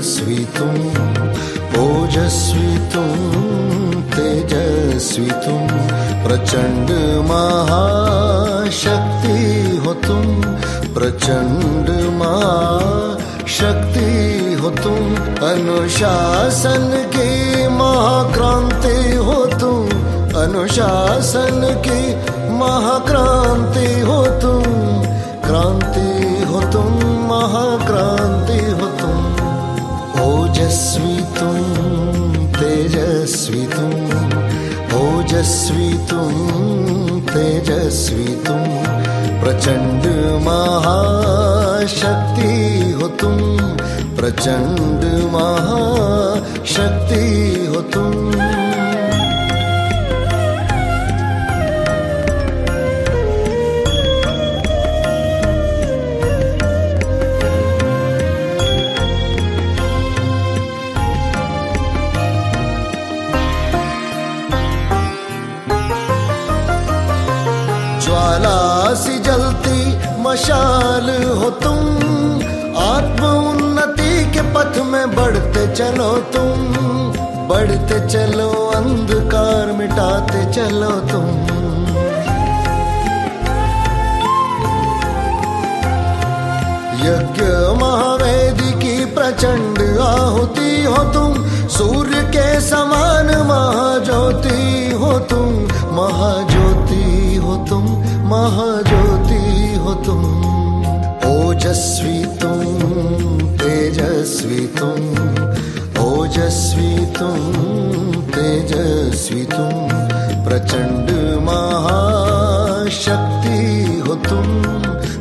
तेजस्वी तुम, ओजस्वी तुम, तेजस्वी तुम, प्रचंड महाशक्ति हो तुम, प्रचंड महाशक्ति हो तुम, अनुशासन की महाक्रांति हो तुम, अनुशासन की महाक्रांति हो तुम, क्रांति हो तुम, महाक्रांति हो तुम, ओजस्वी तुम, तेजस्वी तुम, ओजस्वी तुम, तेजस्वी तुम, प्रचंड महाशक्ति हो तुम, प्रचंड महाशक्ति हो तुम। ज्वाला सी जलती मशाल हो तुम, आत्म उन्नति के पथ में बढ़ते चलो तुम, बढ़ते चलो, अंधकार मिटाते चलो तुम। यज्ञ महावेदी की प्रचंड आहुति हो तुम, सूर्य के समान महाज्योति हो तुम, महाज्योति हो तुम, महाज्योति हो तुम, ओजस्वी तुम, तेजस्वी तुम, ओजस्वी तुम, तेजस्वी तुम, प्रचंड महाशक्ति हो तुम,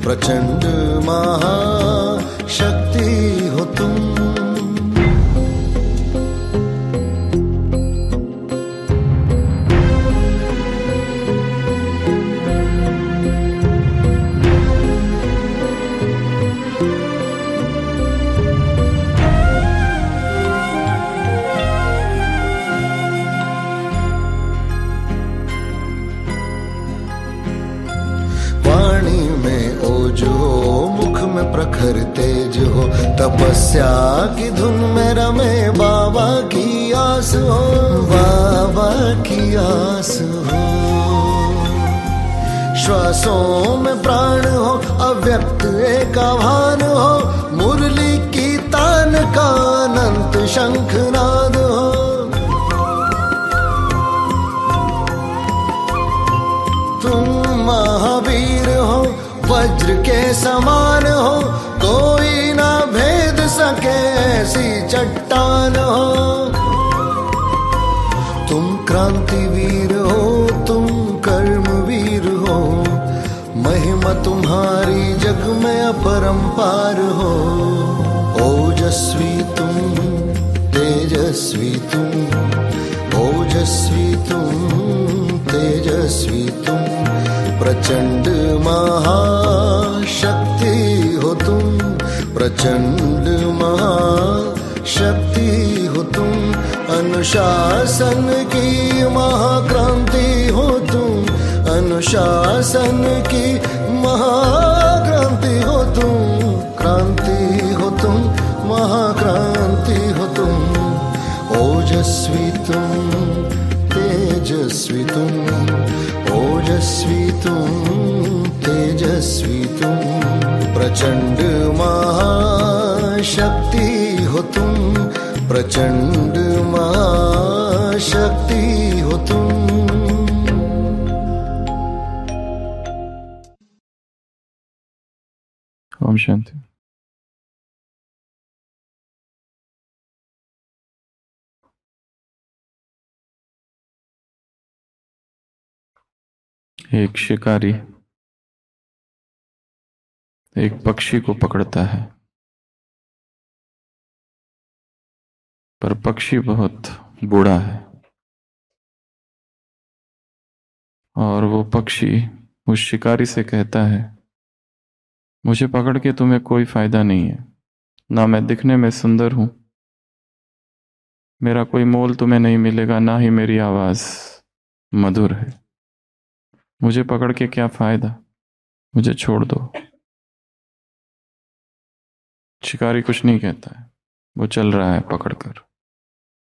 प्रचंड महाशक्ति हो तुम। वाणी में ओज हो, मुख में प्रखर तेज हो, तपस्या की धुन में रमे बाबा की आस हो, बाबा की आस हो। श्वासों में प्राण हो, अव्यक्त एक आह्वान हो, मुरली की तान का अनंत शंखनाद हो। तुम महावीर हो, वज्र के समान हो, कोई ना भेद सके ऐसी चट्टान हो। तुम क्रांतिवीर हो, तुम कर्मवीर हो, महिमा तुम्हारी जग में अपरंपार हो। ओजस्वी तुम, तेजस्वी तुम, ओजस्वी तुम, तेजस्वी तुम, प्रचंड महाशक्ति हो तुम, प्रचंड महाशक्ति हो तुम, अनुशासन की महाक्रांति हो तुम, अनुशासन की महाक्रांति हो तुम, क्रांति हो तुम, महाक्रांति हो तुम, ओजस्वी तुम, तेजस्वी तुम, ओजस्वी तुम, तेजस्वी तुम, प्रचंड महाशक्ति हो तुम, प्रचंड महाशक्ति हो तुम। ओम शांति। एक शिकारी एक पक्षी को पकड़ता है, पर पक्षी बहुत बूढ़ा है और वो पक्षी उस शिकारी से कहता है, मुझे पकड़ के तुम्हें कोई फायदा नहीं है, ना मैं दिखने में सुंदर हूं, मेरा कोई मोल तुम्हें नहीं मिलेगा, ना ही मेरी आवाज मधुर है, मुझे पकड़ के क्या फायदा, मुझे छोड़ दो। शिकारी कुछ नहीं कहता है, वो चल रहा है पकड़कर।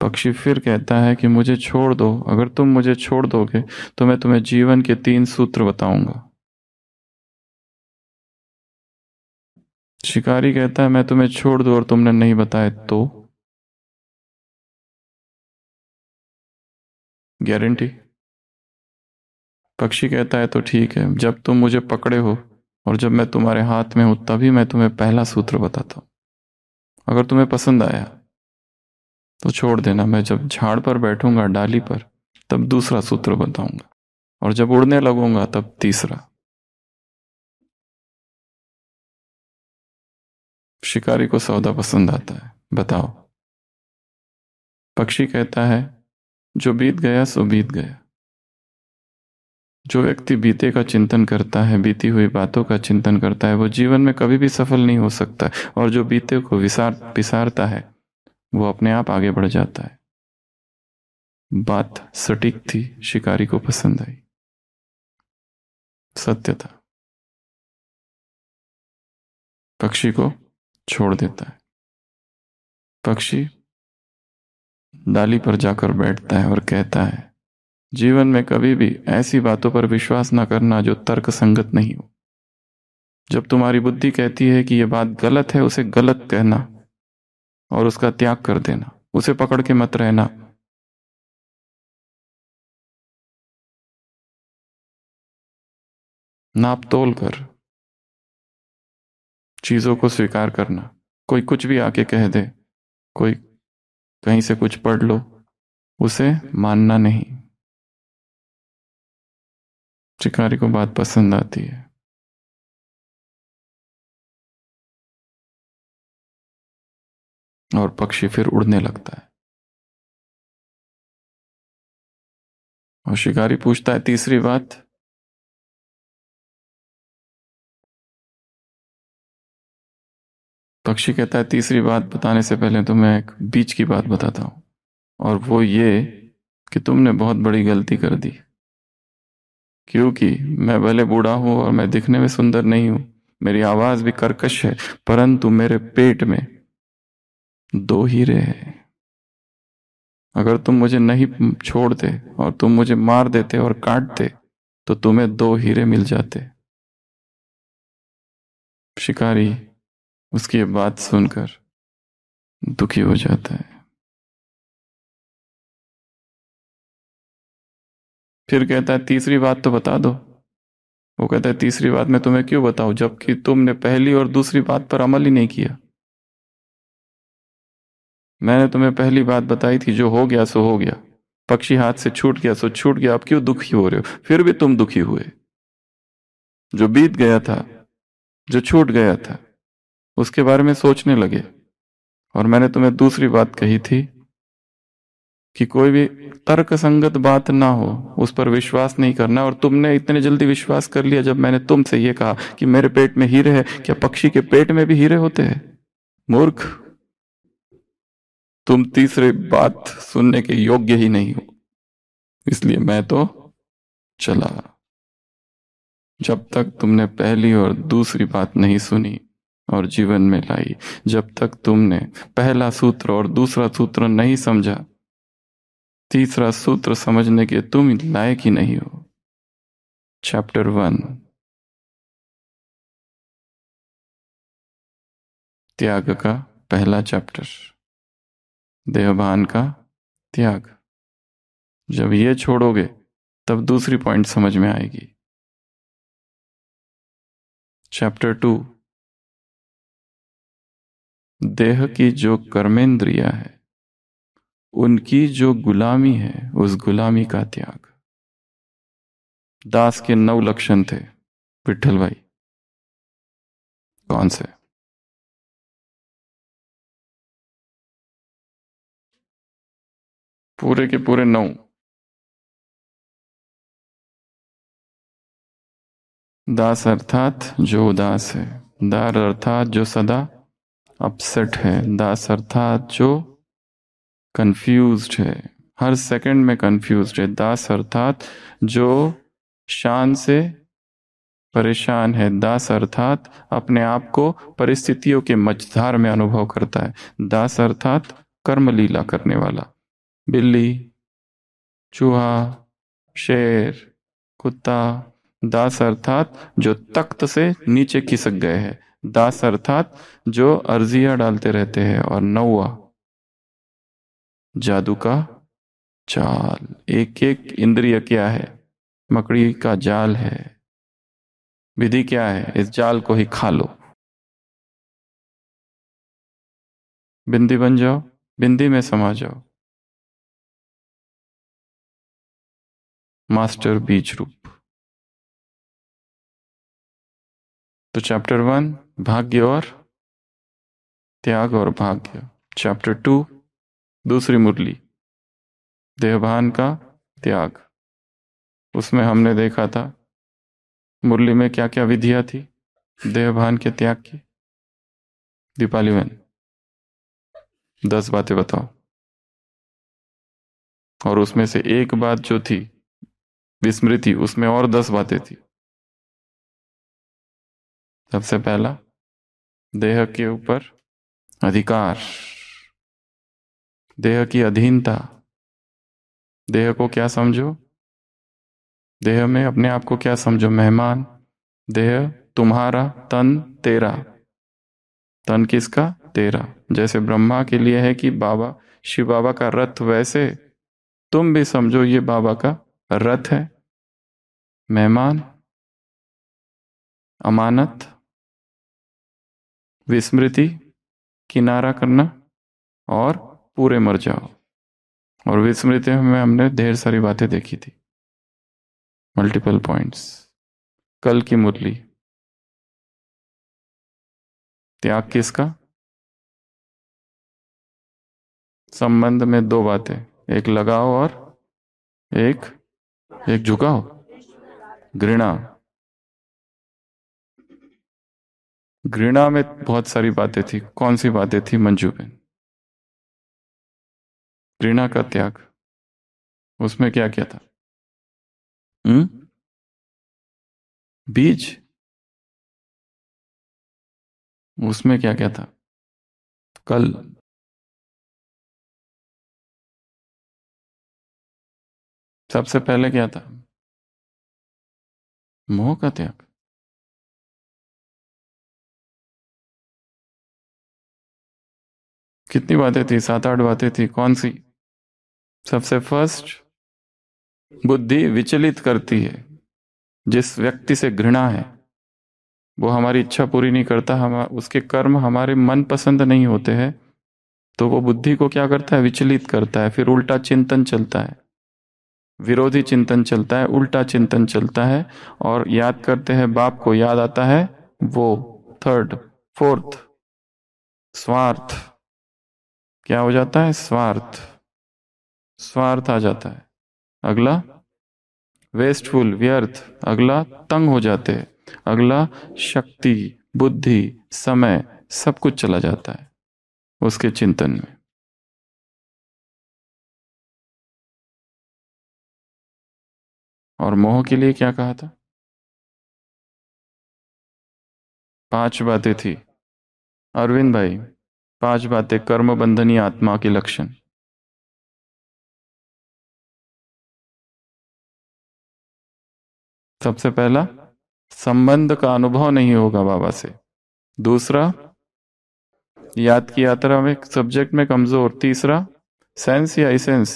पक्षी फिर कहता है कि मुझे छोड़ दो, अगर तुम मुझे छोड़ दोगे तो मैं तुम्हें जीवन के 3 सूत्र बताऊंगा। शिकारी कहता है मैं तुम्हें छोड़ दूं और तुमने नहीं बताए तो? गारंटी? पक्षी कहता है तो ठीक है, जब तुम मुझे पकड़े हो और जब मैं तुम्हारे हाथ में हूं तभी मैं तुम्हें पहला सूत्र बताता हूं। अगर तुम्हें पसंद आया तो छोड़ देना, मैं जब झाड़ पर बैठूंगा डाली पर तब दूसरा सूत्र बताऊंगा, और जब उड़ने लगूंगा तब तीसरा। शिकारी को सौदा पसंद आता है, बताओ। पक्षी कहता है जो बीत गया सो बीत गया। जो व्यक्ति बीते का चिंतन करता है, बीती हुई बातों का चिंतन करता है, वो जीवन में कभी भी सफल नहीं हो सकता। और जो बीते को विसारता है वो अपने आप आगे बढ़ जाता है। बात सटीक थी, शिकारी को पसंद आई, सत्य था। पक्षी को छोड़ देता है। पक्षी डाली पर जाकर बैठता है और कहता है जीवन में कभी भी ऐसी बातों पर विश्वास न करना जो तर्क संगत नहीं हो। जब तुम्हारी बुद्धि कहती है कि यह बात गलत है, उसे गलत कहना और उसका त्याग कर देना, उसे पकड़ के मत रहना। नाप तोल कर चीजों को स्वीकार करना। कोई कुछ भी आके कह दे, कोई कहीं से कुछ पढ़ लो, उसे मानना नहीं। शिकारी को बात पसंद आती है। और पक्षी फिर उड़ने लगता है। और शिकारी पूछता है तीसरी बात। पक्षी कहता है तीसरी बात बताने से पहले तो मैं एक बीच की बात बताता हूं, और वो ये कि तुमने बहुत बड़ी गलती कर दी। क्योंकि मैं भले बूढ़ा हूं और मैं दिखने में सुंदर नहीं हूं, मेरी आवाज भी कर्कश है, परंतु मेरे पेट में 2 हीरे हैं। अगर तुम मुझे नहीं छोड़ते और तुम मुझे मार देते और काटते तो तुम्हें 2 हीरे मिल जाते। शिकारी उसकी ये बात सुनकर दुखी हो जाता है। फिर कहता है तीसरी बात तो बता दो। वो कहता है तीसरी बात मैं तुम्हें क्यों बताऊं, जबकि तुमने पहली और दूसरी बात पर अमल ही नहीं किया। मैंने तुम्हें पहली बात बताई थी, जो हो गया सो हो गया, पक्षी हाथ से छूट गया सो छूट गया, अब क्यों दुखी हो रहे हो? फिर भी तुम दुखी हुए। जो बीत गया था, जो छूट गया था, उसके बारे में सोचने लगे। और मैंने तुम्हें दूसरी बात कही थी कि कोई भी तर्क संगत बात ना हो उस पर विश्वास नहीं करना, और तुमने इतने जल्दी विश्वास कर लिया जब मैंने तुमसे ये कहा कि मेरे पेट में हीरे हैं। क्या पक्षी के पेट में भी हीरे होते हैं? मूर्ख, तुम तीसरी बात सुनने के योग्य ही नहीं हो, इसलिए मैं तो चला। जब तक तुमने पहली और दूसरी बात नहीं सुनी और जीवन में लाई, जब तक तुमने पहला सूत्र और दूसरा सूत्र नहीं समझा, तीसरा सूत्र समझने के तुम लायक ही नहीं हो। चैप्टर 1, त्याग का पहला चैप्टर, देहभान का त्याग। जब ये छोड़ोगे तब दूसरी पॉइंट समझ में आएगी। चैप्टर 2, देह की जो कर्मेंद्रिया है उनकी जो गुलामी है, उस गुलामी का त्याग। दास के 9 लक्षण थे विठल भाई, कौन से? पूरे के पूरे 9। दास अर्थात जो उदास है, दार अर्थात जो सदा अपसेट है, दास अर्थात जो कंफ्यूज्ड है, हर सेकंड में कंफ्यूज्ड है, दास अर्थात जो शान से परेशान है। दास अर्थात अपने आप को परिस्थितियों के मझधार में अनुभव करता है। दास अर्थात कर्म लीला करने वाला। बिल्ली, चूहा, शेर, कुत्ता। दास अर्थात जो तख्त से नीचे खिसक गए हैं। दास अर्थात जो अर्जियां डालते रहते हैं। और नौवा, जादू का जाल। एक एक इंद्रिय क्या है? मकड़ी का जाल है। विधि क्या है? इस जाल को ही खा लो। बिंदी बन जाओ, बिंदी में समा जाओ। मास्टर बीज रूप। तो चैप्टर 1 भाग्य और त्याग और भाग्य। चैप्टर 2 दूसरी मुरली देहभान का त्याग। उसमें हमने देखा था मुरली में क्या क्या विधियां थी देहभान के त्याग की। दीपाली बहन 10 बातें बताओ। और उसमें से एक बात जो थी विस्मृति, उसमें और 10 बातें थी। सबसे पहला, देह के ऊपर अधिकार, देह की अधीनता। देह को क्या समझो? देह में अपने आप को क्या समझो? मेहमान। देह तुम्हारा, तन तेरा। तन किसका? तेरा। जैसे ब्रह्मा के लिए है कि बाबा, शिव बाबा का रथ, वैसे तुम भी समझो ये बाबा का रथ है। मेहमान, अमानत, विस्मृति, किनारा करना, और पूरे मर जाओ। और विस्मृति में हमने ढेर सारी बातें देखी थी, मल्टीपल पॉइंट्स। कल की मुरली त्याग किसका? संबंध में 2 बातें, एक लगाव और एक एक झुकाव, घृणा। घृणा में बहुत सारी बातें थी। कौन सी बातें थी मंजू बहन? घृणा का त्याग, उसमें क्या क्या था? बीज, उसमें क्या क्या था कल? सबसे पहले क्या था? मोह का त्याग। कितनी बातें थी? 7-8 बातें थी। कौन सी? सबसे फर्स्ट, बुद्धि विचलित करती है। जिस व्यक्ति से घृणा है वो हमारी इच्छा पूरी नहीं करता, हम उसके कर्म हमारे मन पसंद नहीं होते हैं, तो वो बुद्धि को क्या करता है? विचलित करता है। फिर उल्टा चिंतन चलता है, विरोधी चिंतन चलता है, उल्टा चिंतन चलता है। और याद करते हैं बाप को, याद आता है वो। थर्ड, फोर्थ, स्वार्थ। क्या हो जाता है? स्वार्थ। स्वार्थ आ जाता है। अगला वेस्टफुल, व्यर्थ। अगला तंग हो जाते हैं। अगला शक्ति, बुद्धि, समय, सब कुछ चला जाता है उसके चिंतन में। और मोह के लिए क्या कहा था? 5 बातें थी अरविंद भाई, 5 बातें कर्म बंधनी आत्मा के लक्षण। सबसे पहला, संबंध का अनुभव नहीं होगा बाबा से। दूसरा, याद की यात्रा में सब्जेक्ट में कमजोर। तीसरा, सेंस या इसेंस,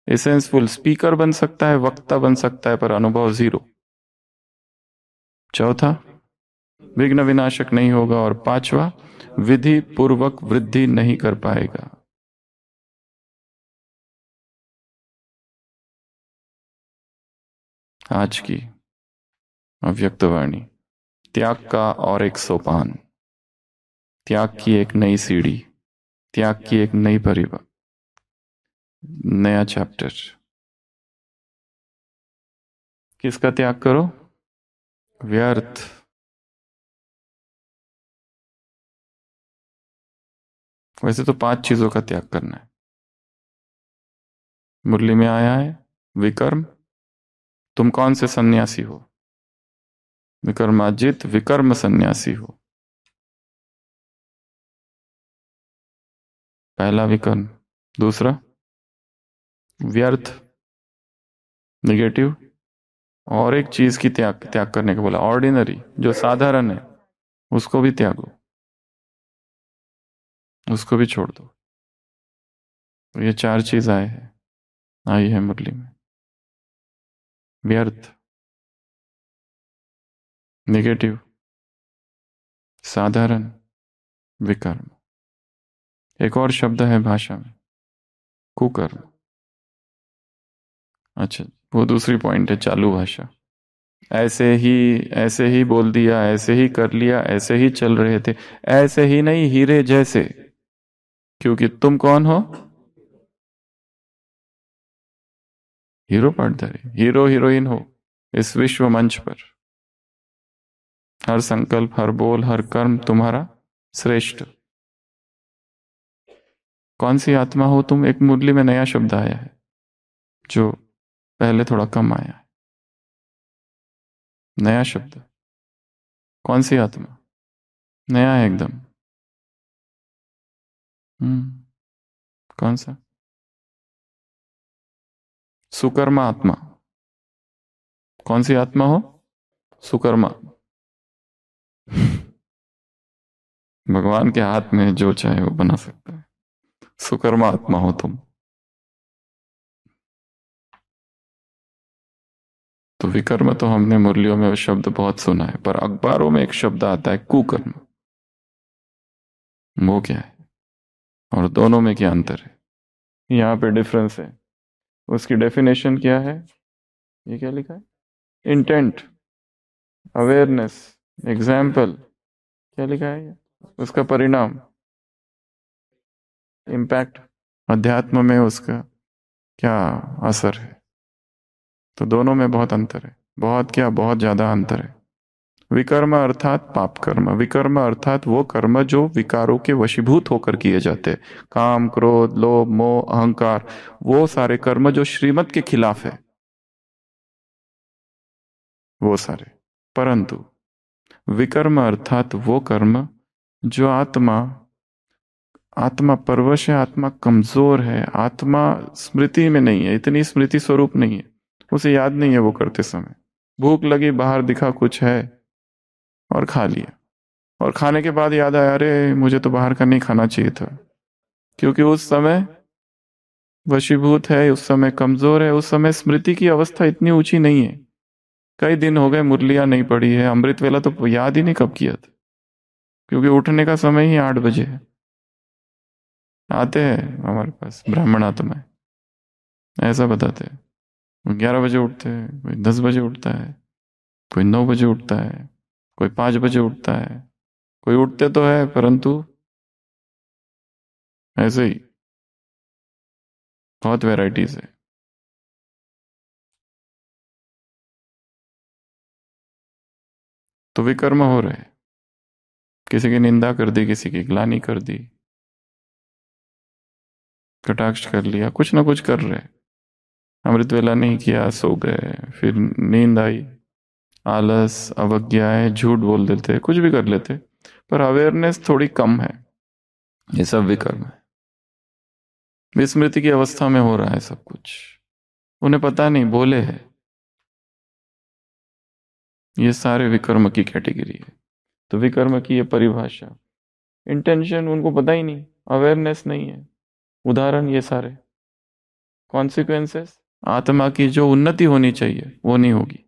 इसेंसफुल स्पीकर बन सकता है, वक्ता बन सकता है, पर अनुभव 0। चौथा, विघ्न विनाशक नहीं होगा। और 5वां, विधि पूर्वक वृद्धि नहीं कर पाएगा। आज की अव्यक्त वाणी, त्याग का और एक सोपान, त्याग की एक नई सीढ़ी, त्याग की एक नई परिभाषा, नया चैप्टर। किसका त्याग करो? व्यर्थ। वैसे तो 5 चीजों का त्याग करना है। मुरली में आया है विकर्म। तुम कौन से सन्यासी हो? विकर्माजित विकर्म सन्यासी हो। पहला विकर्म। दूसरा व्यर्थ, निगेटिव। और एक चीज की त्याग त्याग करने को बोला, ऑर्डिनरी, जो साधारण है उसको भी त्यागो, उसको भी छोड़ दो। तो ये चार चीज आए हैं, आई है मुरली में। व्यर्थ, निगेटिव, साधारण, विकर्म। एक और शब्द है भाषा में, कुकर्म। अच्छा, वो दूसरी पॉइंट है, चालू भाषा। ऐसे ही बोल दिया, ऐसे ही कर लिया, ऐसे ही चल रहे थे। ऐसे ही नहीं, हीरे जैसे। क्योंकि तुम कौन हो? हीरो पार्टनर, हीरो हीरोइन हो इस विश्व मंच पर। हर संकल्प, हर बोल, हर कर्म तुम्हारा श्रेष्ठ। कौन सी आत्मा हो तुम? एक मुरली में नया शब्द आया है जो पहले थोड़ा कम आया है। नया शब्द, कौन सी आत्मा? नया है एकदम। कौन सा? सुकर्मा आत्मा। कौन सी आत्मा हो? सुकर्मा। भगवान के हाथ में जो चाहे वो बना सकता है। सुकर्मा आत्मा हो तुम। तो विकर्म तो हमने मुरलियों में वो शब्द बहुत सुना है, पर अखबारों में एक शब्द आता है कुकर्म। वो क्या है और दोनों में क्या अंतर है? यहाँ पे डिफरेंस है। उसकी डेफिनेशन क्या है? ये क्या लिखा है? Intent, awareness, example. क्या लिखा है ये? उसका परिणाम, इम्पैक्ट। अध्यात्म में उसका क्या असर है? तो दोनों में बहुत अंतर है। बहुत क्या, बहुत ज्यादा अंतर है। विकर्म अर्थात पाप कर्म। विकर्म अर्थात वो कर्म जो विकारों के वशीभूत होकर किए जाते हैं। काम, क्रोध, लोभ, मोह, अहंकार, वो सारे कर्म जो श्रीमत के खिलाफ है, वो सारे। परंतु विकर्म अर्थात वो कर्म जो आत्मा आत्मा परवश है, आत्मा कमजोर है, आत्मा स्मृति में नहीं है, इतनी स्मृति स्वरूप नहीं है, उसे याद नहीं है वो करते समय। भूख लगी, बाहर दिखा कुछ है और खा लिया, और खाने के बाद याद आया, अरे मुझे तो बाहर का नहीं खाना चाहिए था। क्योंकि उस समय वशीभूत है, उस समय कमजोर है, उस समय स्मृति की अवस्था इतनी ऊंची नहीं है। कई दिन हो गए मुरलियां नहीं पड़ी है, अमृत वेला तो याद ही नहीं कब किया था, क्योंकि उठने का समय ही 8 बजे है। आते हैं हमारे पास ब्राह्मण आत्मा, ऐसा बताते हैं 11 बजे उठते हैं, कोई 10 बजे उठता है, कोई 9 बजे उठता है, कोई 5 बजे उठता है। कोई उठते तो है परंतु ऐसे ही, बहुत वैरायटीज है। तो विकर्म हो रहे, किसी की निंदा कर दी, किसी की ग्लानि कर दी, कटाक्ष कर लिया, कुछ ना कुछ कर रहे। अमृत वेला नहीं किया, सो गए, फिर नींद आई, आलस, अवज्ञाएं, झूठ बोल देते, कुछ भी कर लेते, पर अवेयरनेस थोड़ी कम है। ये सब विकर्म है। विस्मृति की अवस्था में हो रहा है सब कुछ, उन्हें पता नहीं बोले है। ये सारे विकर्म की कैटेगरी है। तो विकर्म की ये परिभाषा, इंटेंशन उनको पता ही नहीं, अवेयरनेस नहीं है। उदाहरण ये सारे कॉन्सिक्वेंसेस, आत्मा की जो उन्नति होनी चाहिए वो नहीं होगी,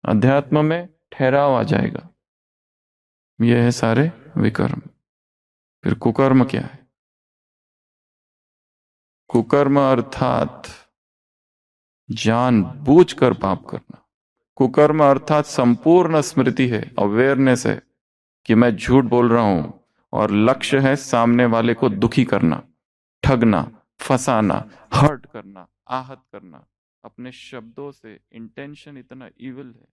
अध्यात्म में ठहराव आ जाएगा। ये है सारे विकर्म। फिर कुकर्म क्या है? कुकर्म अर्थात जान बूझ कर पाप करना। कुकर्म अर्थात संपूर्ण स्मृति है, अवेयरनेस है कि मैं झूठ बोल रहा हूं, और लक्ष्य है सामने वाले को दुखी करना, ठगना, फंसाना, हर्ट करना, आहत करना। अपने शब्दों से इंटेंशन इतना इविल है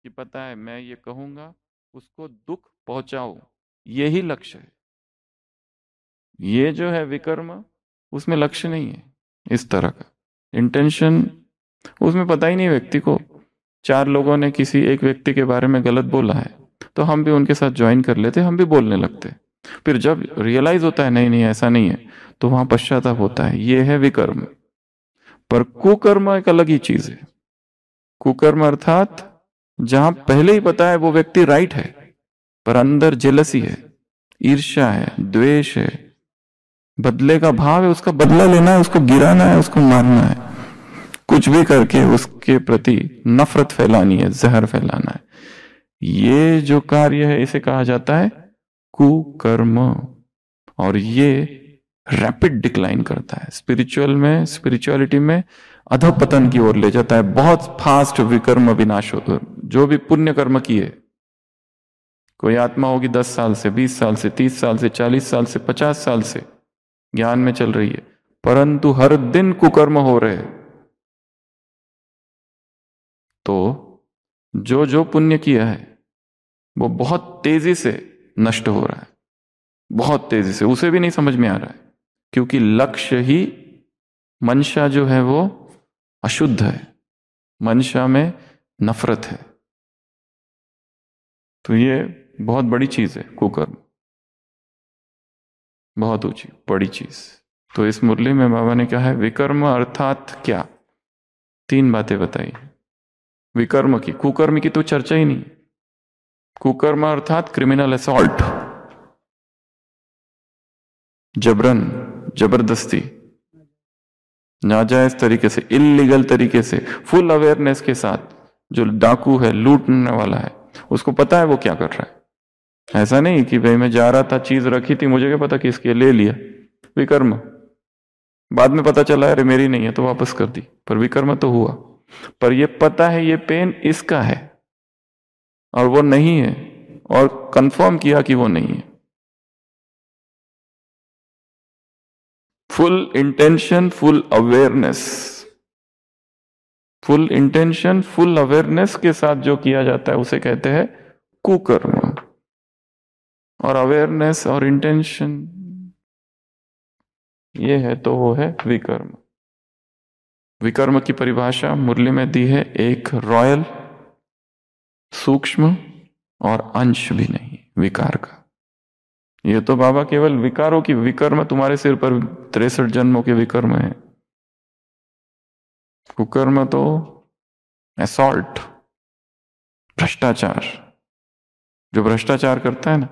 कि पता है मैं ये कहूंगा उसको दुख पहुंचाऊं, यही लक्ष्य है। ये जो है विकर्म, उसमें लक्ष्य नहीं है इस तरह का इंटेंशन, उसमें पता ही नहीं व्यक्ति को 4 लोगों ने किसी एक व्यक्ति के बारे में गलत बोला है तो हम भी उनके साथ ज्वाइन कर लेते, हम भी बोलने लगते। फिर जब रियलाइज होता है नहीं नहीं ऐसा नहीं है, तो वहां पश्चाताप होता है। ये है विकर्म। पर कुकर्म एक अलग ही चीज है। कुकर्म अर्थात जहां पहले ही पता है वो व्यक्ति राइट है, पर अंदर जेलसी है, ईर्ष्या है, द्वेष है, बदले का भाव है, उसका बदला लेना है, उसको गिराना है, उसको मारना है, कुछ भी करके उसके प्रति नफरत फैलानी है, जहर फैलाना है। ये जो कार्य है इसे कहा जाता है कुकर्म। और ये रैपिड डिक्लाइन करता है, स्पिरिचुअलिटी में अधपतन की ओर ले जाता है। बहुत फास्ट विकर्म विनाश होता है। जो भी पुण्य कर्म किए, कोई आत्मा होगी 10 साल से, 20 साल से, 30 साल से, 40 साल से, 50 साल से ज्ञान में चल रही है, परंतु हर दिन कुकर्म हो रहे हैं, तो जो जो पुण्य किया है वो बहुत तेजी से नष्ट हो रहा है, बहुत तेजी से, उसे भी नहीं समझ में आ रहा है, क्योंकि लक्ष्य ही, मंशा जो है वो अशुद्ध है, मंशा में नफरत है। तो ये बहुत बड़ी चीज है कुकर्म, बहुत ऊंची बड़ी चीज। तो इस मुरली में बाबा ने कहा है विकर्म अर्थात क्या, 3 बातें बताई विकर्म की। कुकर्म की तो चर्चा ही नहीं। कुकर्म अर्थात क्रिमिनल असॉल्ट, जबरन, जबरदस्ती, नाजायज तरीके से, इलीगल तरीके से, फुल अवेयरनेस के साथ। जो डाकू है, लूटने वाला है, उसको पता है वो क्या कर रहा है। ऐसा नहीं कि भाई मैं जा रहा था, चीज रखी थी, मुझे क्या पता किसकी, ले लिया, विकर्म। बाद में पता चला अरे मेरी नहीं है तो वापस कर दी, पर विकर्म तो हुआ। पर ये पता है ये पेन इसका है और वो नहीं है, और कंफर्म किया कि वो नहीं है। Full intention, full awareness, full intention, full awareness के साथ जो किया जाता है उसे कहते हैं कुकर्म। और अवेयरनेस और इंटेंशन ये है तो वो है विकर्म। विकर्म की परिभाषा मुरली में दी है, एक रॉयल, सूक्ष्म और अंश भी नहीं विकार का। ये तो बाबा केवल विकारों की, विकर्म तुम्हारे सिर पर 63 जन्मों के विकर्म है। कुकर्म तो असॉल्ट, भ्रष्टाचार। जो भ्रष्टाचार करता है ना,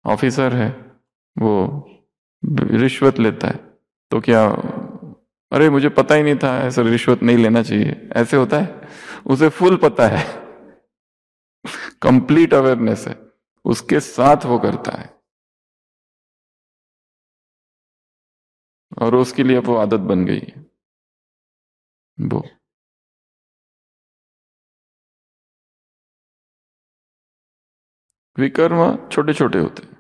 ऑफिसर है, वो रिश्वत लेता है तो क्या, अरे मुझे पता ही नहीं था ऐसा रिश्वत नहीं लेना चाहिए, ऐसे होता है। उसे फुल पता है, कंप्लीट अवेयरनेस है, उसके साथ वो करता है और उसके लिए वो आदत बन गई है। वो विकर्म छोटे छोटे होते हैं,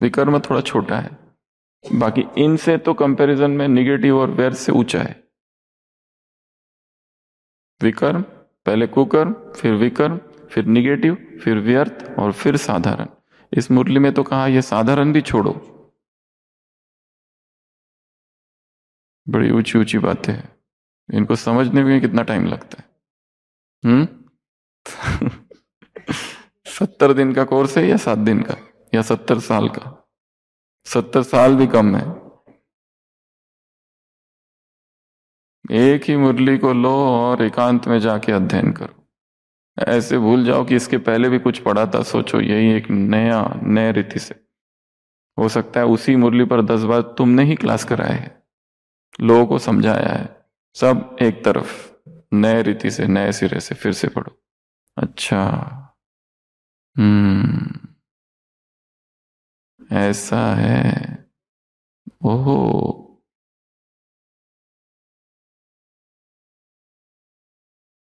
विकर्म थोड़ा छोटा है, बाकी इनसे तो कंपैरिजन में निगेटिव और व्यर्थ से ऊंचा है। विकर्म, पहले कुकर्म, फिर विकर्म, फिर निगेटिव, फिर व्यर्थ और फिर साधारण। इस मुरली में तो कहा ये साधारण भी छोड़ो। बड़ी ऊंची ऊंची बातें हैं, इनको समझने में कितना टाइम लगता है। 70 दिन का कोर्स है या 7 दिन का या 70 साल का? 70 साल भी कम है। एक ही मुरली को लो और एकांत में जाके अध्ययन करो, ऐसे भूल जाओ कि इसके पहले भी कुछ पढ़ा था। सोचो यही एक नए रीति से, हो सकता है उसी मुरली पर 10 बार तुमने ही क्लास कराए है, लोगों को समझाया है, सब एक तरफ नए रीति से, नए सिरे से फिर से पढ़ो। अच्छा, ऐसा है, ओहो।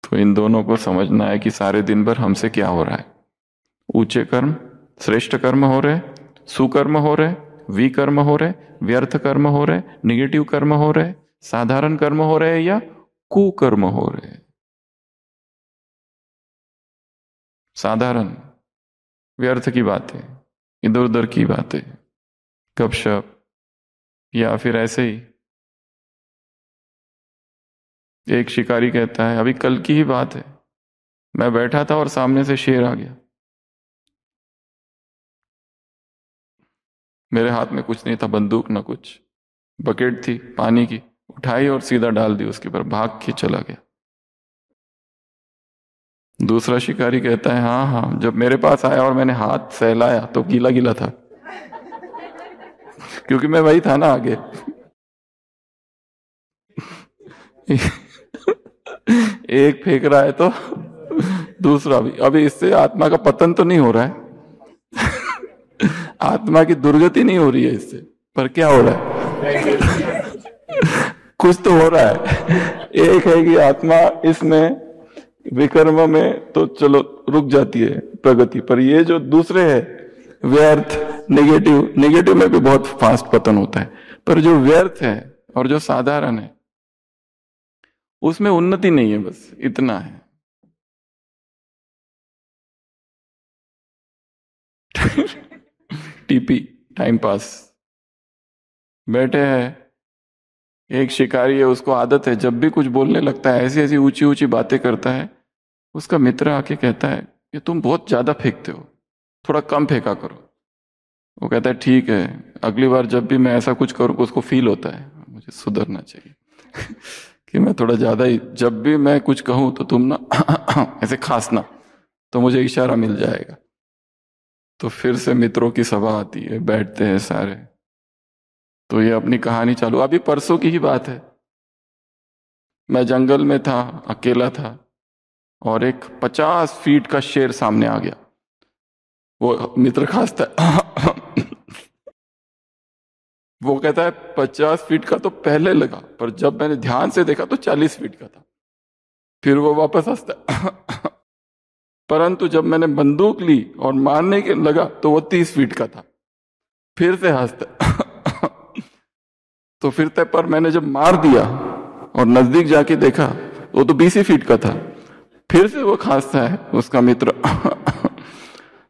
तो इन दोनों को समझना है कि सारे दिन भर हमसे क्या हो रहा है। ऊंचे कर्म, श्रेष्ठ कर्म हो रहे, सुकर्म हो रहे, विकर्म हो रहे, व्यर्थ कर्म हो रहे, निगेटिव कर्म हो रहे, साधारण कर्म हो रहे या कुकर्म हो रहे। साधारण व्यर्थ की बातें, इधर उधर की बातें, गपशप, या फिर ऐसे ही एक शिकारी कहता है, अभी कल की ही बात है, मैं बैठा था और सामने से शेर आ गया, मेरे हाथ में कुछ नहीं था, बंदूक ना कुछ, बकेट थी पानी की, उठाई और सीधा डाल दी उसके ऊपर, भाग के चला गया। दूसरा शिकारी कहता है, हाँ हाँ, जब मेरे पास आया और मैंने हाथ सहलाया तो गीला गीला था, क्योंकि मैं वही था ना आगे। एक फेंक रहा है तो दूसरा भी। अभी इससे आत्मा का पतन तो नहीं हो रहा है, आत्मा की दुर्गति नहीं हो रही है इससे, पर क्या हो रहा है? कुछ तो हो रहा है। एक है कि आत्मा इसमें विकर्म में तो चलो रुक जाती है प्रगति, पर ये जो दूसरे है व्यर्थ, नेगेटिव, नेगेटिव में भी बहुत फास्ट पतन होता है, पर जो व्यर्थ है और जो साधारण है उसमें उन्नति नहीं है, बस इतना है। टीपी, टाइम पास, बैठे हैं। एक शिकारी है, उसको आदत है जब भी कुछ बोलने लगता है ऐसी ऐसी ऊंची ऊंची बातें करता है, उसका मित्र आके कहता है कि तुम बहुत ज्यादा फेंकते हो, थोड़ा कम फेंका करो। वो कहता है ठीक है, अगली बार जब भी मैं ऐसा कुछ करूँ, उसको फील होता है मुझे सुधरना चाहिए कि मैं थोड़ा ज्यादा ही, जब भी मैं कुछ कहूं तो तुम ना ऐसे खांसना, तो मुझे इशारा मिल जाएगा। तो फिर से मित्रों की सभा आती है, बैठते हैं सारे, तो ये अपनी कहानी चालू। अभी परसों की ही बात है, मैं जंगल में था, अकेला था, और एक 50 फीट का शेर सामने आ गया। वो मित्र खांसता है वो कहता है 50 फीट का तो पहले लगा, पर जब मैंने ध्यान से देखा तो 40 फीट का था। फिर वो वापस हंसता है परंतु जब मैंने बंदूक ली और मारने के लगा तो वो 30 फीट का था। फिर से हंसता तो फिर तय, पर मैंने जब मार दिया और नजदीक जाके देखा वो तो 20 फीट का था। फिर से वो खांसता है उसका मित्र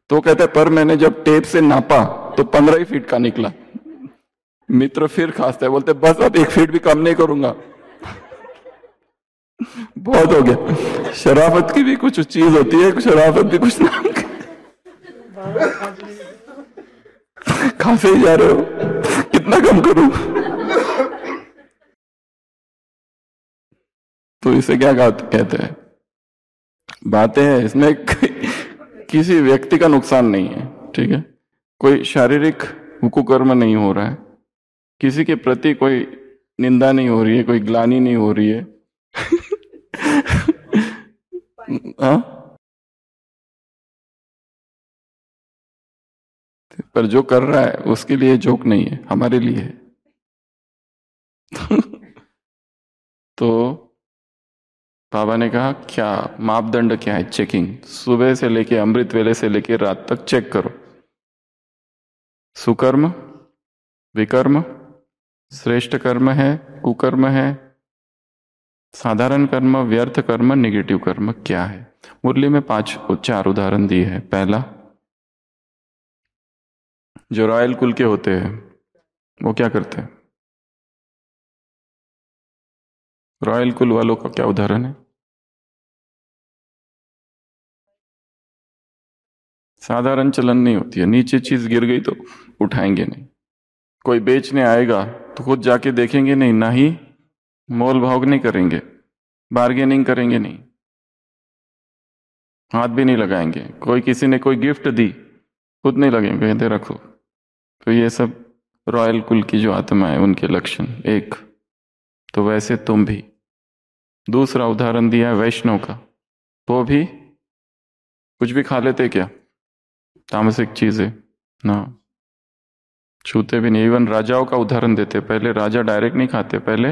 तो कहता है पर मैंने जब टेप से नापा तो 15 फीट का निकला। मित्र फिर खांसता है, बोलते बस अब 1 फीट भी कम नहीं करूंगा बहुत हो गया। शराफत की भी कुछ चीज होती है, शराफत भी कुछ नाम की। खांसे ही जा रहे हो, कितना कम करूं? तो इसे क्या कहते हैं? बातें हैं इसमें किसी व्यक्ति का नुकसान नहीं है, ठीक है, कोई शारीरिक कुकर्म नहीं हो रहा है, किसी के प्रति कोई निंदा नहीं हो रही है, कोई ग्लानि नहीं हो रही है पर जो कर रहा है उसके लिए जोक नहीं है, हमारे लिए है तो बाबा ने कहा क्या मापदंड क्या है? चेकिंग, सुबह से लेके अमृत वेले से लेके रात तक चेक करो। सुकर्म, विकर्म, श्रेष्ठ कर्म है, कुकर्म है, साधारण कर्म, व्यर्थ कर्म, नेगेटिव कर्म क्या है? मुरली में 4 उदाहरण दिए हैं। पहला, जो रॉयल कुल के होते हैं वो क्या करते हैं? रॉयल कुल वालों का क्या उदाहरण है? साधारण चलन नहीं होती है, नीचे चीज गिर गई तो उठाएंगे नहीं। कोई बेचने आएगा तो खुद जाके देखेंगे नहीं, ना ही मोल भाव नहीं करेंगे, बार्गेनिंग करेंगे नहीं, हाथ भी नहीं लगाएंगे। कोई किसी ने कोई गिफ्ट दी, खुद नहीं लगेंगे, कहते रखो। तो ये सब रॉयल कुल की जो आत्मा है उनके लक्षण। एक तो वैसे तुम भी। दूसरा उदाहरण दिया वैष्णव का, वो भी कुछ भी खा लेते क्या? तामसिक चीजें ना, छूते भी नहीं। इवन राजाओं का उदाहरण देते, पहले राजा डायरेक्ट नहीं खाते, पहले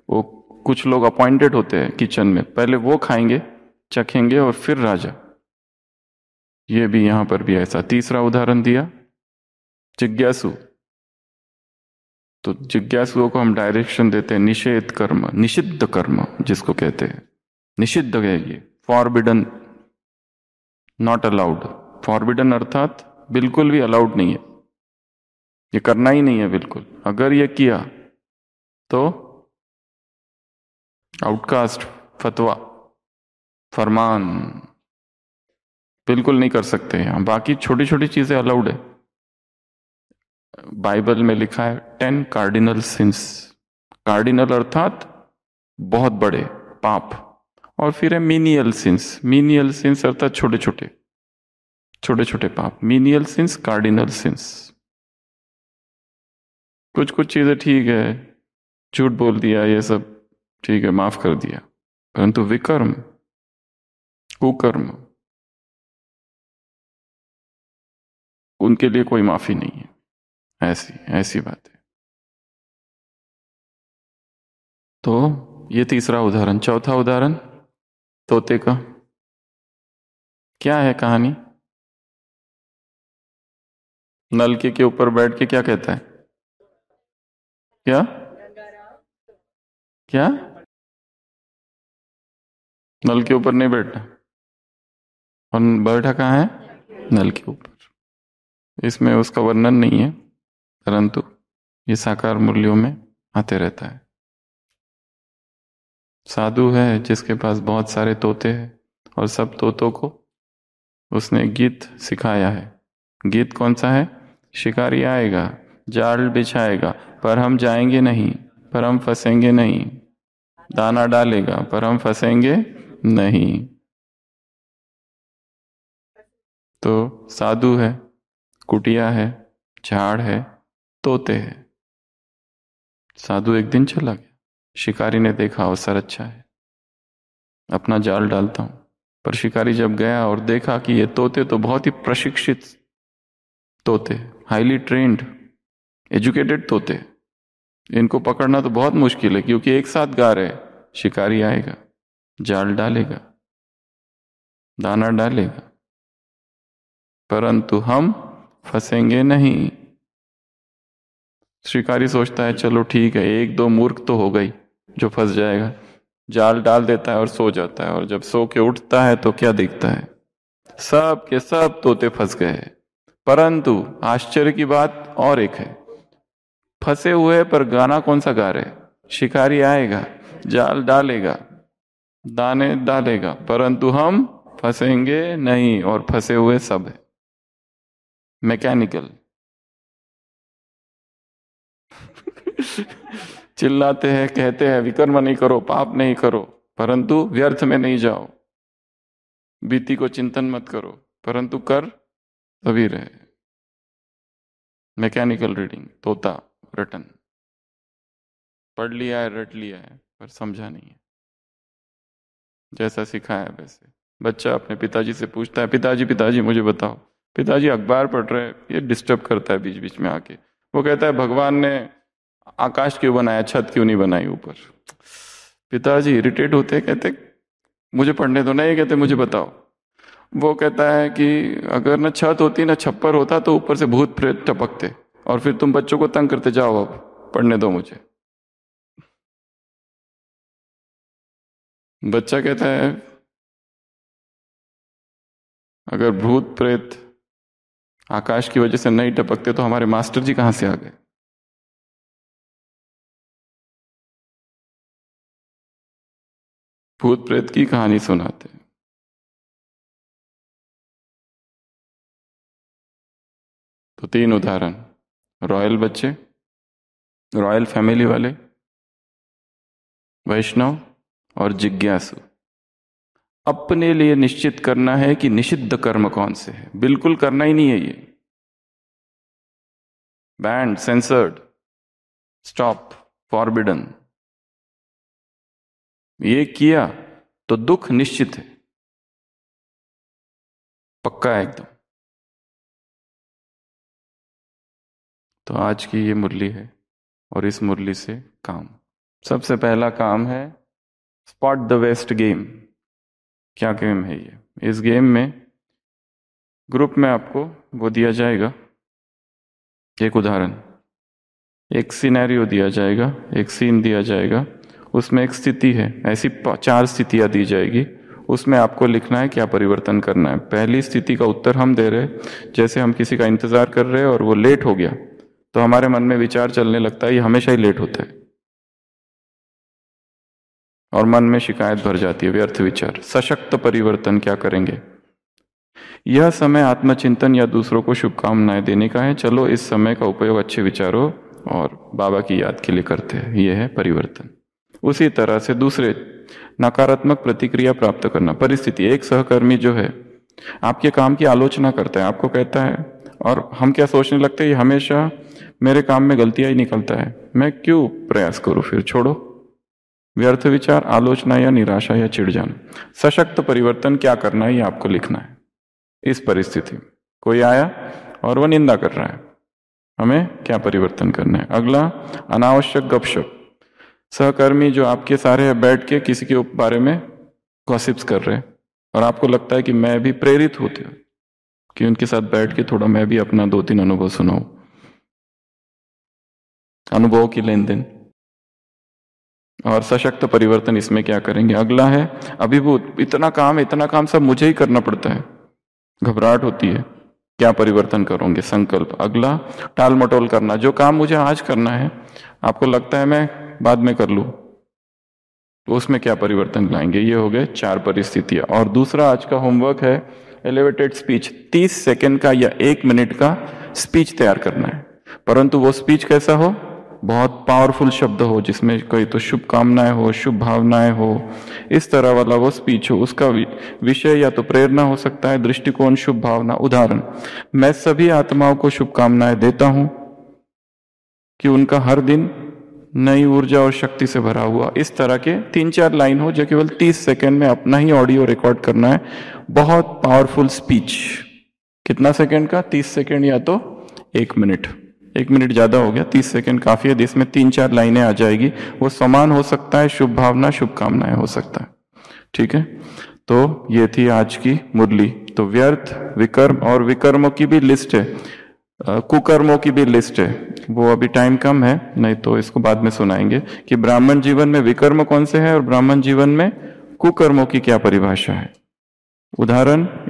वो कुछ लोग अपॉइंटेड होते हैं किचन में, पहले वो खाएंगे, चखेंगे और फिर राजा। ये भी यहां पर भी ऐसा। तीसरा उदाहरण दिया जिज्ञासु, तो जिज्ञासुओं को हम डायरेक्शन देते हैं निषेध कर्म, निषिद्ध कर्म जिसको कहते हैं, निषिद्ध है ये, फॉरबिडन, नॉट अलाउड। फॉरबिडन अर्थात बिल्कुल भी अलाउड नहीं है, ये करना ही नहीं है बिल्कुल। अगर ये किया तो आउटकास्ट, फतवा, फरमान बिल्कुल नहीं कर सकते यहाँ। बाकी छोटी छोटी चीजें अलाउड है। बाइबल में लिखा है 10 कार्डिनल सिंस। कार्डिनल अर्थात बहुत बड़े पाप, और फिर है मीनियल सिंस। मीनियल सिंस अर्थात छोटे छोटे छोटे छोटे पाप। Menial since, cardinal since. कुछ कुछ चीजें ठीक है, झूठ बोल दिया, ये सब ठीक है, माफ कर दिया, परंतु विकर्म, कुकर्म, उनके लिए कोई माफी नहीं है। ऐसी ऐसी बात है। तो ये तीसरा उदाहरण। चौथा उदाहरण तोते का। क्या है कहानी? नलके के ऊपर बैठ के क्या कहता है? क्या क्या? नल के ऊपर नहीं बैठना। और बैठा कहाँ है? नल के ऊपर। इसमें उसका वर्णन नहीं है, परंतु ये साकार मूल्यों में आते रहता है। साधु है जिसके पास बहुत सारे तोते हैं, और सब तोतों को उसने गीत सिखाया है। गीत कौन सा है? शिकारी आएगा, जाल बिछाएगा, पर हम जाएंगे नहीं, पर हम फंसेंगे नहीं। दाना डालेगा, पर हम फंसेंगे नहीं। तो साधु है, कुटिया है, झाड़ है, तोते है। साधु एक दिन चला गया, शिकारी ने देखा अवसर अच्छा है, अपना जाल डालता हूं। पर शिकारी जब गया और देखा कि ये तोते तो बहुत ही प्रशिक्षित तोते, हाईली ट्रेन्ड, एजुकेटेड तोते, इनको पकड़ना तो बहुत मुश्किल है, क्योंकि एक साथ गा रहे। शिकारी आएगा, जाल डालेगा, दाना डालेगा, परंतु हम फंसेंगे नहीं। शिकारी सोचता है चलो ठीक है, एक दो मूर्ख तो हो गई जो फंस जाएगा। जाल डाल देता है और सो जाता है, और जब सो के उठता है तो क्या दिखता है? सब के सब तोते फंस गए। परंतु आश्चर्य की बात और एक है, फंसे हुए पर गाना कौन सा गा रहे? शिकारी आएगा, जाल डालेगा, दाने डालेगा, परंतु हम फंसेंगे नहीं, और फंसे हुए सब है। मैकेनिकल। चिल्लाते हैं, कहते हैं विकर्म नहीं करो, पाप नहीं करो, परंतु व्यर्थ में नहीं जाओ। बीती को चिंतन मत करो, परंतु कर तभी रहे। मैकेनिकल रीडिंग, तोता रटन, पढ़ लिया है, रट लिया है, पर समझा नहीं है। जैसा सिखाया है वैसे। बच्चा अपने पिताजी से पूछता है, पिताजी पिताजी मुझे बताओ। पिताजी अखबार पढ़ रहे हैं, ये डिस्टर्ब करता है बीच बीच में आके। वो कहता है भगवान ने आकाश क्यों बनाया, छत क्यों नहीं बनाई ऊपर? पिताजी इरिटेट होते, कहते मुझे पढ़ने दो। नहीं, कहते मुझे बताओ। वो कहता है कि अगर न छत होती न छप्पर होता तो ऊपर से भूत प्रेत टपकते, और फिर तुम बच्चों को तंग करते, जाओ अब पढ़ने दो मुझे। बच्चा कहता है अगर भूत प्रेत आकाश की वजह से नहीं टपकते तो हमारे मास्टर जी कहां से आ गए? भूत प्रेत की कहानी सुनाते। तो 3 उदाहरण, रॉयल बच्चे, रॉयल फैमिली वाले, वैष्णव और जिज्ञासु। अपने लिए निश्चित करना है कि निषिद्ध कर्म कौन से है। बिल्कुल करना ही नहीं है ये, बैंड, सेंसर्ड, स्टॉप, फॉरबिडन। ये किया तो दुख निश्चित है, पक्का है एकदम। तो आज की ये मुरली है, और इस मुरली से काम। सबसे पहला काम है स्पॉट द वेस्ट गेम। क्या गेम है ये? इस गेम में ग्रुप में आपको वो दिया जाएगा, एक उदाहरण, एक सिनेरियो दिया जाएगा, एक सीन दिया जाएगा, उसमें एक स्थिति है, ऐसी 4 स्थितियां दी जाएगी। उसमें आपको लिखना है क्या परिवर्तन करना है। पहली स्थिति का उत्तर हम दे रहे, जैसे हम किसी का इंतजार कर रहे हैं और वो लेट हो गया, तो हमारे मन में विचार चलने लगता है ये हमेशा ही लेट होता है। और मन में शिकायत भर जाती है, व्यर्थ विचार। सशक्त परिवर्तन क्या करेंगे? यह समय आत्मचिंतन या दूसरों को शुभकामनाएं देने का है। चलो इस समय का उपयोग अच्छे विचारों और बाबा की याद के लिए करते हैं। यह है परिवर्तन। उसी तरह से दूसरे नकारात्मक प्रतिक्रिया प्राप्त करना। परिस्थिति, एक सहकर्मी जो है आपके काम की आलोचना करता है, आपको कहता है, और हम क्या सोचने लगते हैं, हमेशा मेरे काम में गलतियां ही निकलता है, मैं क्यों प्रयास करूं, फिर छोड़ो। व्यर्थ विचार, आलोचना या निराशा या चिढ़ जाना। सशक्त परिवर्तन क्या करना है, ये आपको लिखना है। इस परिस्थिति में कोई आया और वह निंदा कर रहा है, हमें क्या परिवर्तन करना है। अगला, अनावश्यक गपशप। सहकर्मी जो आपके सारे बैठ के किसी के बारे में गॉसिप्स कर रहे हैं और आपको लगता है कि मैं भी प्रेरित होती हूँ कि उनके साथ बैठ के थोड़ा मैं भी अपना 2-3 अनुभव सुनाऊं, अनुभव की लेन देन। और सशक्त परिवर्तन इसमें क्या करेंगे? अगला है अभिभूत। इतना काम सब मुझे ही करना पड़ता है, घबराहट होती है, क्या परिवर्तन करोगे? संकल्प। अगला, टाल मटोल करना। जो काम मुझे आज करना है आपको लगता है मैं बाद में कर लूं, तो उसमें क्या परिवर्तन लाएंगे? ये हो गए 4 परिस्थितियां। और दूसरा आज का होमवर्क है एलिवेटेड स्पीच। 30 सेकंड का या 1 मिनट का स्पीच तैयार करना है, परंतु वो स्पीच कैसा हो? बहुत पावरफुल शब्द हो, जिसमें कोई तो शुभकामनाएं हो, शुभ भावनाएं हो, इस तरह वाला वो स्पीच हो। उसका विषय या तो प्रेरणा हो सकता है, दृष्टिकोण, शुभ भावना। उदाहरण, मैं सभी आत्माओं को शुभकामनाएं देता हूं कि उनका हर दिन नई ऊर्जा और शक्ति से भरा हुआ। इस तरह के 3-4 लाइन हो, जो केवल 30 सेकंड में अपना ही ऑडियो रिकॉर्ड करना है। बहुत पावरफुल स्पीच। कितना सेकंड का? 30 सेकंड या तो 1 मिनट। 1 मिनट ज्यादा हो गया, 30 सेकंड काफी है, जिसमें 3-4 लाइनें आ जाएगी। वो समान हो सकता है, शुभ भावना, शुभकामनाएं हो सकता है। ठीक है, तो ये थी आज की मुरली। तो व्यर्थ, विकर्म और विकर्मों की भी लिस्ट है, कुकर्मों की भी लिस्ट है। वो अभी टाइम कम है, नहीं तो इसको बाद में सुनाएंगे कि ब्राह्मण जीवन में विकर्म कौन से हैं और ब्राह्मण जीवन में कुकर्मों की क्या परिभाषा है।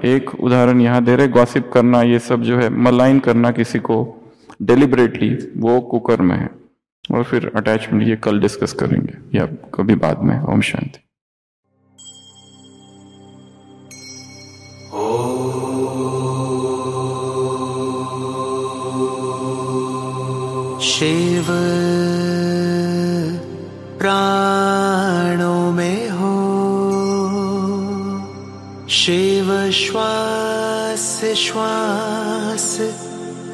एक उदाहरण यहाँ दे रहे, गॉसिप करना, ये सब जो है, मलाइन करना किसी को डेलिबरेटली, वो कुकर्म है। और फिर अटैचमेंट, ये कल डिस्कस करेंगे या कभी बाद में। ओम शांति। शिव प्राणों में हो, शिव श्वास श्वास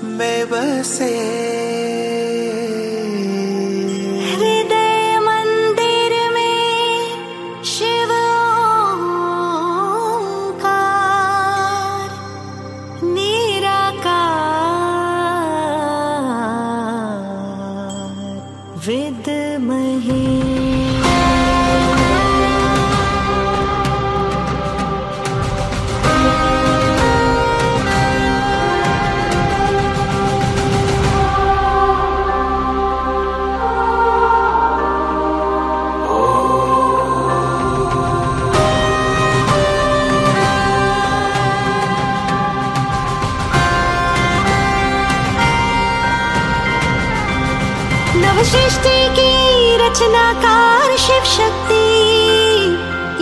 में बसे, हृदय मंदिर में शिव ओंकार निराकार विद्महे। सृष्टि की रचनाकार शिव शक्ति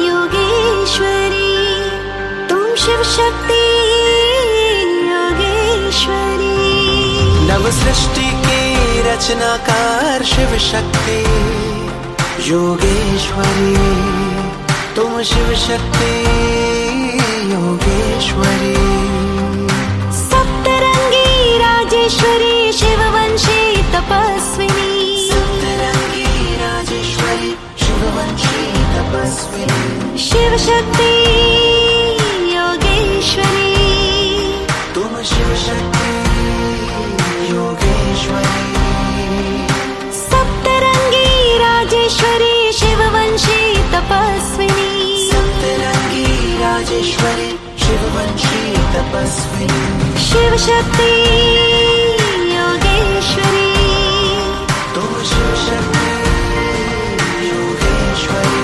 योगेश्वरी, तुम शिव शक्ति योगेश्वरी। नव सृष्टि की रचनाकार शिव शक्ति योगेश्वरी, तुम शिव शक्ति योगेश्वरी। सप्तरंगी राजेश्वरी शिववंशी तपस्विनी, शिव शक्ति योगेश्वरी, तुम शिव शक्ति योगेश्वरी। सप्तरंगी राजेश्वरी शिववंशी तपस्विनी, सप्तरंगी राजेश्वरी शिववंशी तपस्विनी। शिव शक्ति योगेश्वरी, तुम शिव शक्ति योगेश्वरी।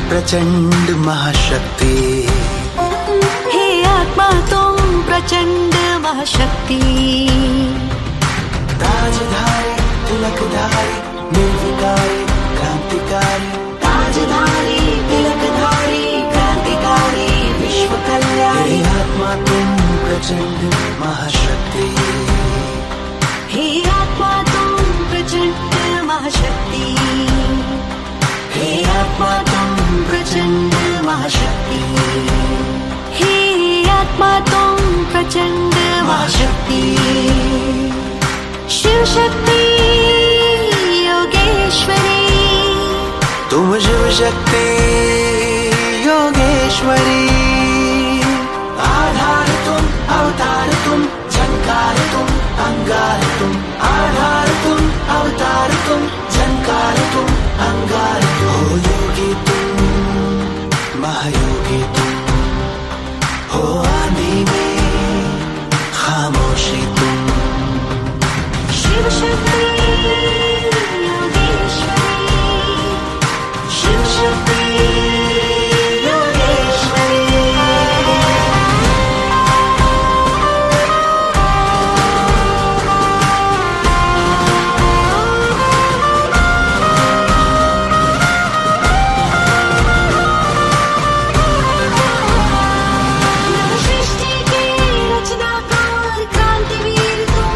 प्रचंड महाशक्ति। हे आत्मा तुम प्रचंड महाशक्ति। ताजधारी तिलकधारी निर्विकारी क्रांतिकारी। ताजधारी तिलकधारी क्रांतिकारी विश्व कल्याणी। हे आत्मा तुम प्रचंड महाशक्ति। हे आत्मा तुम प्रचंड महाशक्ति। हे आत्मा तुम प्रचंड महाशक्ति। हे आत्मा तुम प्रचंड महाशक्ति। शिव शक्ति योगेश्वरी। तुम शिव शक्ति योगेश्वरी। आधार तुम अवतार तुम झंकार तुम अंगार तुम। आधार तुम अवतार तुम झंकार तुम अंगार तुम। हो योगी तुम महायोगी तुम। हो आंधी में खामोशी तुम। शिव शक्ति योगेश्वरी। शिव शक्ति योगेश्वरी। सृष्टि के रचनाकार क्रांतिवीर तुम।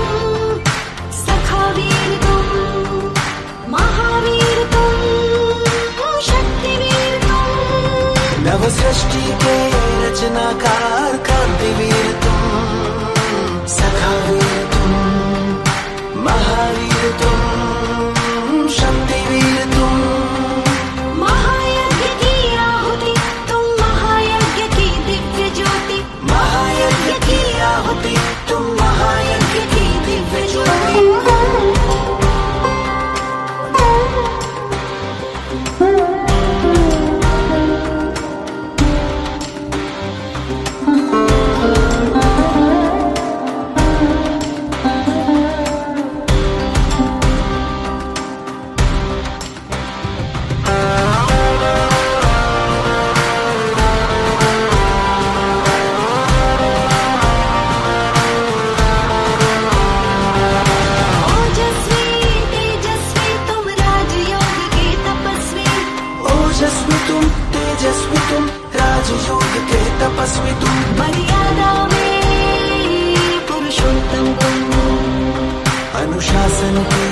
सखावीर तुम। महावीर तुम। शक्तिवीर तुम। नव सृष्टि के रचनाकार क्रांतिवीर तुम। सखावीर तुम महावीर तुम शक्तिवीर तुम। महायज्ञ की आहुति तुम। महायज्ञ की दिव्य ज्योति। महायज्ञ की आहुति तुम। महायज्ञ की दिव्य ज्योति। ओजस्वी तेजस्वी तुम राजयोग के तपस्वी। ओजस्वी तुम तेजस्वी तुम राजयोग के तपस्वी तुम। मर्यादा में पुरुषोत्तम तुम। अनुशासन के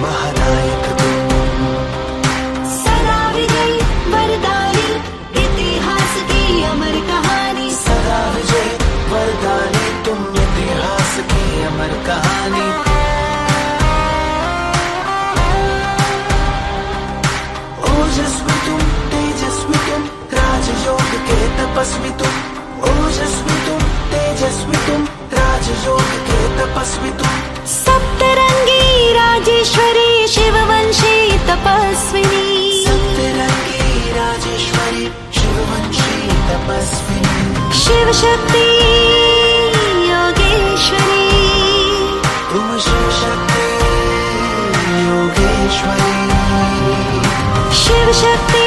महानायक तुम। सदा विजयी वरदानी इतिहास की अमर कहानी। सदा विजय वरदानी तुम इतिहास की अमर कहानी। ओजस्वी तुम तेजस्वी तुम राजयोग के तपस्वी तुम। ओजस्वी तुम तेजस्वी तुम राजयोग के तपस्वी तुम। सप्तरंगी राजेश्वरी शिववंशी तपस्विनी। सप्तरंगी राजेश्वरी शिववंशी तपस्विनी। शिव शक्ति योगेश्वरी। तुम शिव शक्ति योगेश्वरी। शिव शक्ति